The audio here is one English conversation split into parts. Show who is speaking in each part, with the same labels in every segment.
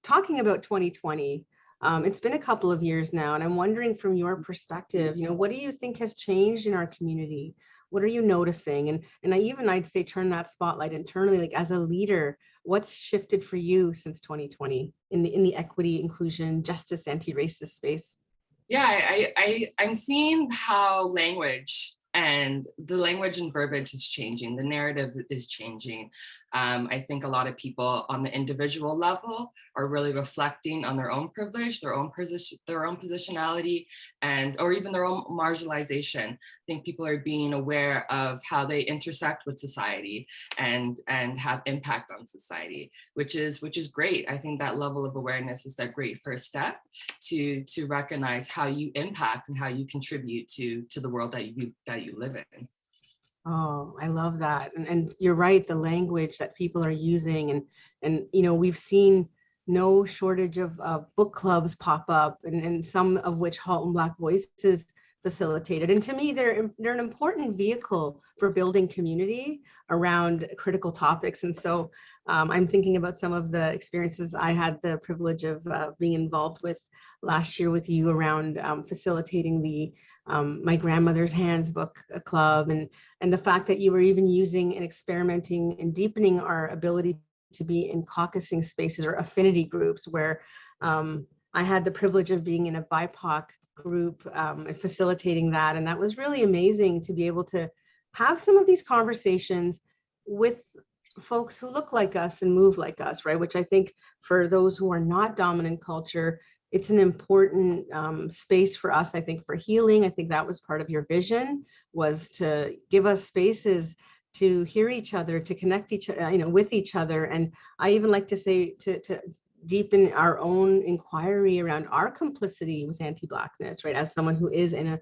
Speaker 1: talking about 2020, it's been a couple of years now, and I'm wondering from your perspective, what do you think has changed in our community? What are you noticing? And I'd say turn that spotlight internally, like as a leader, what's shifted for you since 2020 in the equity, inclusion, justice, anti-racist space?
Speaker 2: Yeah, I'm seeing how the language and verbiage is changing. The narrative is changing. I think a lot of people on the individual level are really reflecting on their own privilege, their own positionality, or even their own marginalization. I think people are being aware of how they intersect with society and have impact on society, which is great. I think that level of awareness is a great first step to recognize how you impact and how you contribute to the world that you live in.
Speaker 1: Oh, I love that. And you're right, the language that people are using and we've seen no shortage of book clubs pop up and some of which Halton Black Voices facilitated. And to me, they're an important vehicle for building community around critical topics. And so I'm thinking about some of the experiences I had the privilege of being involved with last year with you around facilitating the My Grandmother's Hands book club and the fact that you were even using and experimenting and deepening our ability to be in caucusing spaces or affinity groups where I had the privilege of being in a BIPOC group and facilitating that. And that was really amazing to be able to have some of these conversations with folks who look like us and move like us, right? Which I think for those who are not dominant culture, it's an important space for us, I think, for healing. I think that was part of your vision, was to give us spaces to hear each other, to connect with each other. And I even like to say to deepen our own inquiry around our complicity with anti-Blackness, right? As someone who is in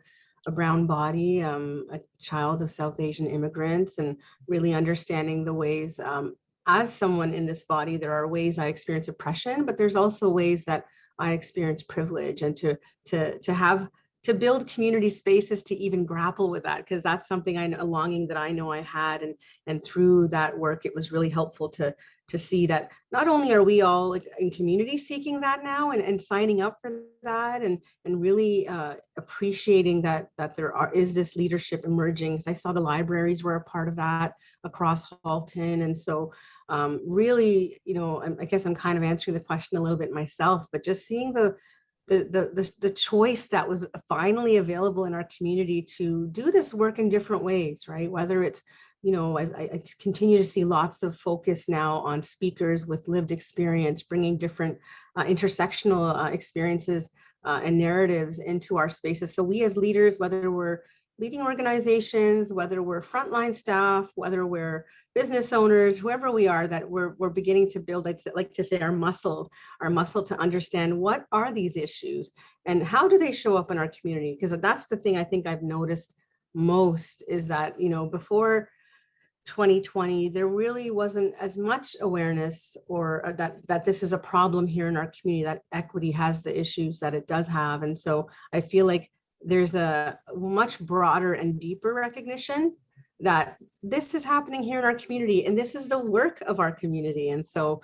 Speaker 1: a brown body, a child of South Asian immigrants, and really understanding the ways, as someone in this body, there are ways I experience oppression, but there's also ways that I experience privilege, and to build community spaces to even grapple with that, because that's something a longing that I know I had, and through that work, it was really helpful to see that not only are we all in community seeking that now and signing up for that and really appreciating that is this leadership emerging. I saw the libraries were a part of that across Halton, and so really, I guess I'm kind of answering the question a little bit myself, but just seeing the choice that was finally available in our community to do this work in different ways, right? Whether it's, I continue to see lots of focus now on speakers with lived experience, bringing different intersectional experiences and narratives into our spaces. So we as leaders, whether we're leading organizations, whether we're frontline staff, whether we're business owners, whoever we are, that we're beginning to build, I'd like to say, our muscle to understand what are these issues and how do they show up in our community? Because that's the thing I think I've noticed most is that, before 2020, there really wasn't as much awareness or that this is a problem here in our community, that equity has the issues that it does have. And so I feel like there's a much broader and deeper recognition that this is happening here in our community and this is the work of our community. And so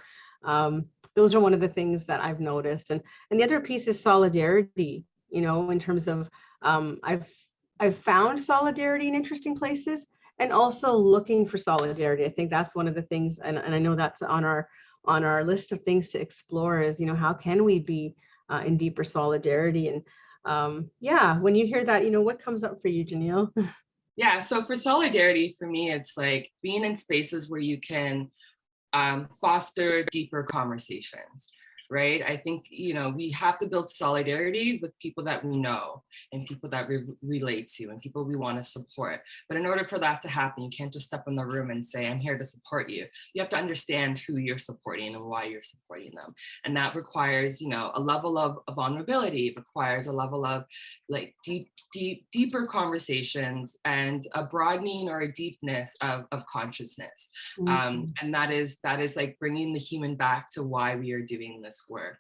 Speaker 1: those are one of the things that I've noticed. And the other piece is solidarity, in terms of I've found solidarity in interesting places and also looking for solidarity. I think that's one of the things, and I know that's on our list of things to explore is, how can we be in deeper solidarity? And when you hear that, what comes up for you, Gennile?
Speaker 2: Yeah, so for solidarity, for me, it's like being in spaces where you can foster deeper conversations, right? I think, we have to build solidarity with people that we know and people that we relate to and people we want to support. But in order for that to happen, you can't just step in the room and say, I'm here to support you. You have to understand who you're supporting and why you're supporting them. And that requires, a level of vulnerability. It requires a level of like deeper conversations and a broadening or a deepness of consciousness.
Speaker 1: Mm-hmm.
Speaker 2: And that is like bringing the human back to why we are doing this work.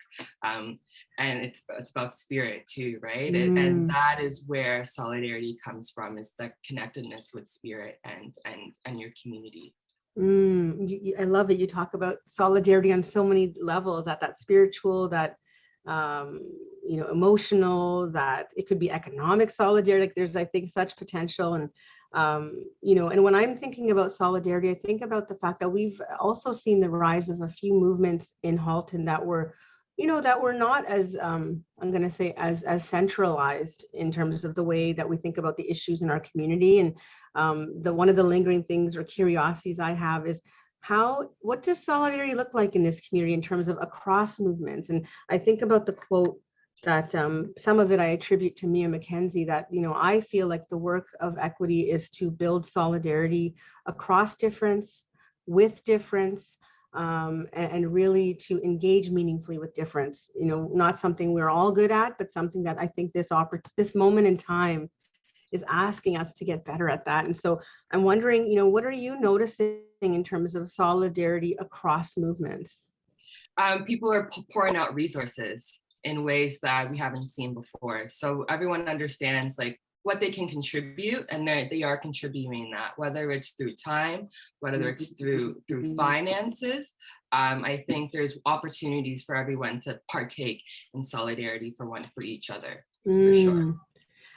Speaker 2: And it's about spirit too, right? And that is where solidarity comes from, is the connectedness with spirit and your community.
Speaker 1: I love it. You talk about solidarity on so many levels, that spiritual, that um, emotional, that it could be economic solidarity. Like there's, I think, such potential. And and when I'm thinking about solidarity, I think about the fact that we've also seen the rise of a few movements in Halton that were, that were not as I'm going to say as centralized in terms of the way that we think about the issues in our community. And the one of the lingering things or curiosities I have is what does solidarity look like in this community in terms of across movements? And I think about the quote that some of it I attribute to Mia McKenzie, that I feel like the work of equity is to build solidarity across difference, with difference, and really to engage meaningfully with difference. Not something we're all good at, but something that I think this moment in time is asking us to get better at that. And so I'm wondering, what are you noticing in terms of solidarity across movements?
Speaker 2: People are pouring out resources in ways that we haven't seen before. So everyone understands like what they can contribute, and they are contributing that, whether it's through time, whether it's through finances. I think there's opportunities for everyone to partake in solidarity for each other, for sure.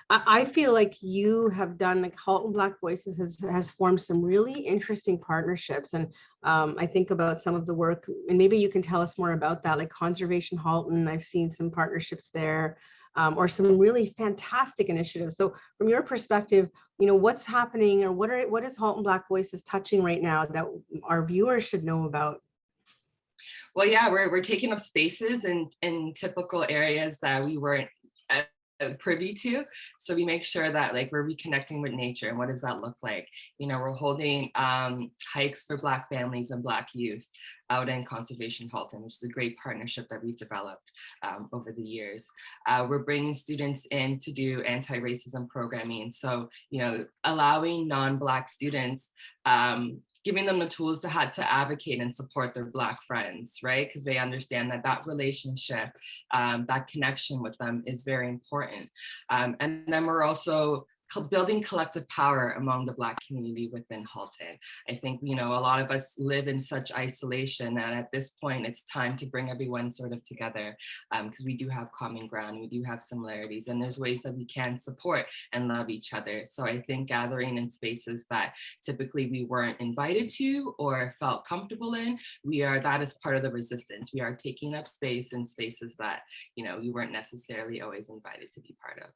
Speaker 1: I feel like you have done, like Halton Black Voices has formed some really interesting partnerships. And I think about some of the work, and maybe you can tell us more about that, like Conservation Halton. I've seen some partnerships there, or some really fantastic initiatives. So from your perspective, what's happening, or what is Halton Black Voices touching right now that our viewers should know about?
Speaker 2: Well, yeah, we're taking up spaces in typical areas that we weren't privy to. So we make sure that like we're reconnecting with nature. And what does that look like? We're holding hikes for Black families and Black youth out in Conservation Halton, which is a great partnership that we've developed over the years. We're bringing students in to do anti-racism programming. So, allowing non-Black students, giving them the tools to how to advocate and support their Black friends, right? Because they understand that relationship, that connection with them is very important. And then we're also building collective power among the Black community within Halton. I think, a lot of us live in such isolation, and at this point, it's time to bring everyone sort of together, because we do have common ground, we do have similarities, and there's ways that we can support and love each other. So I think gathering in spaces that typically we weren't invited to or felt comfortable in, that is part of the resistance. We are taking up space in spaces that, we weren't necessarily always invited to be part of.